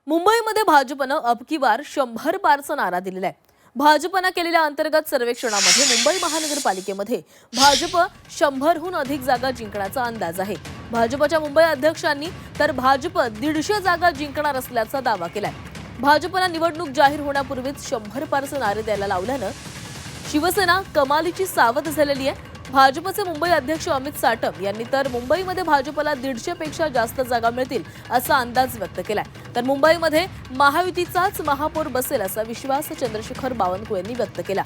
मुंबईमध्ये भाजपनं अब की बार 100 पारचा नारा दिलेला आहे। भाजपनं केलेल्या अंतर्गत सर्वेक्षणामध्ये मुंबई महानगरपालिकेमध्ये भाजप 100हून अधिक जागा जिंकण्याचा अंदाज आहे। भाजपच्या मुंबई अध्यक्षांनी तर भाजप 150 जागा जिंकणार असल्याचा दावा केलाय। भाजपनं निवडणूक जाहीर होण्यापूर्वीच 100 पारचे नारे द्यायला लावल्यानं शिवसेना कमालीची सावध झालेली आहे। भाजपचे मुंबई अध्यक्ष अमित साटम यांनी तर मुंबईमध्ये भाजपला 150 पेक्षा जास्त जागा मिळतील असा अंदाज व्यक्त केलाय। तर मुंबईमध्ये महायुतीचाच महापौर बसेल असा विश्वास चंद्रशेखर बावनकुळे यांनी व्यक्त केला।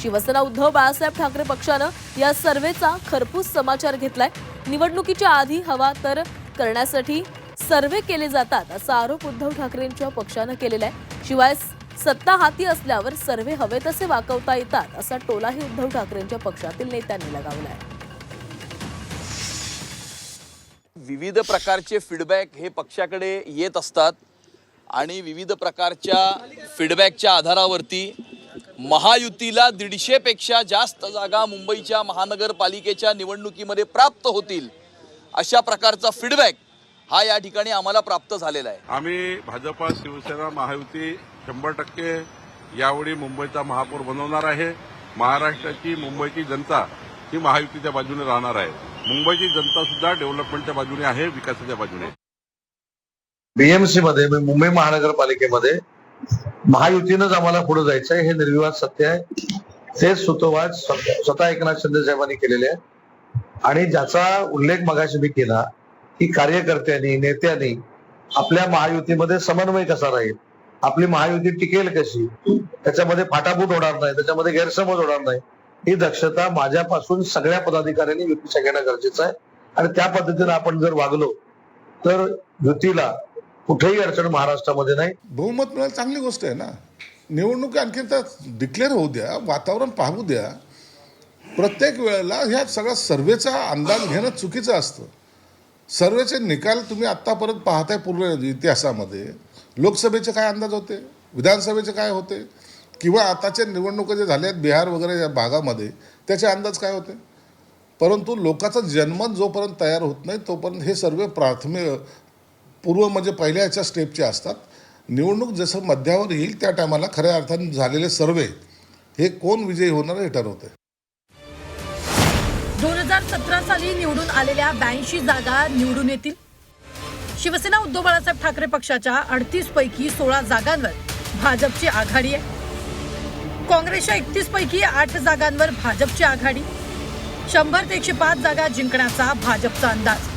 शिवसेना उद्धव बाळासाहेब ठाकरे पक्षानं या सर्व्हेचा खरपूस समाचार घेतलाय। निवडणुकीच्या आधी हवा तर करण्यासाठी सर्व्हे केले जातात असा आरोप उद्धव ठाकरेंच्या पक्षानं केलेला आहे। शिवाय सत्ता हाती असल्यावर सर्व्हे हवे तसे वाकवता येतात असा टोलाही उद्धव ठाकरेंच्या पक्षातील नेत्यांनी लगावलाय। विविध प्रकारचे फीडबॅक हे पक्षाकडे येत असतात आणि विविध प्रकारच्या फीडबॅकच्या आधारावरती महायुतीला 150 पेक्षा जास्त जागा मुंबईच्या महानगरपालिकेच्या निवडणुकीमध्ये प्राप्त होतील अशा प्रकारचा फीडबॅक हा या ठिकाणी आम्हाला प्राप्त झालेला आहे। आम्ही भाजपा शिवसेना महायुती 100% यावेळी मुंबईचा महापौर बनवणार आहे। महाराष्ट्राची मुंबईची जनता ही महायुतीच्या बाजूने राहणार आहे। मुंबईची जनता सुद्धा डेव्हलपमेंटच्या बाजूने आहे, विकासाच्या बाजूने। बीएमसी मध्ये मुंबई महानगरपालिकेमध्ये महायुतीनंच आम्हाला पुढे जायचं आहे हे निर्विवाद सत्य आहे। ते सूत्रवाद स्वतः एकनाथ शिंदे साहेबांनी केलेले आहे आणि ज्याचा उल्लेख मगाशी मी केला की कार्यकर्त्यांनी नेत्यांनी आपल्या महायुतीमध्ये समन्वय कसा राहील, आपली महायुती टिकेल कशी, त्याच्यामध्ये फाटाफूट होणार नाही, त्याच्यामध्ये गैरसमज होणार नाही, ही दक्षता माझ्यापासून सगळ्या पदाधिकाऱ्यांनी युतीच्या घेणं गरजेचं आहे। आणि त्या पद्धतीने आपण जर वागलो तर युतीला कुठेही अडचण महाराष्ट्रामध्ये नाही। बहुमत मिळालं चांगली गोष्ट आहे ना। निवडणूक आणखी तर डिक्लेअर होऊ द्या, वातावरण पाहू द्या। प्रत्येक वेळेला ह्या सगळ्या सर्व्हेचा अंदाज घेणं चुकीचं असतं। सर्व्हेचे निकाल तुम्ही आत्तापर्यंत पाहताय पूर्ण इतिहासामध्ये, लोकसभेचे काय अंदाज होते, विधानसभेचे काय होते, किंवा आताच्या निवडणुका जे झाल्या आहेत बिहार वगैरे या भागामध्ये त्याचे अंदाज काय होते। परंतु लोकांचा जनमत जोपर्यंत तयार होत नाही तोपर्यंत हे सर्वे पूर्व म्हणजे पहिल्या याच्या स्टेपचे असतात। निवडणूक जसं मध्यावर येईल त्या टायमाला खऱ्या अर्थाने झालेले सर्वे हे कोण विजयी होणार हे ठरवते। 2017 साली निवडून आलेल्या 82 जागा निवडून येतील। शिवसेना उद्धव बाळासाहेब ठाकरे पक्षाच्या 38 पैकी 16 जागांवर भाजपची आघाडी आहे। काँग्रेसच्या 31 पैकी 8 जागांवर भाजपची आघाडी। 100 ते 105 जागा जिंकण्याचा भाजपचा अंदाज।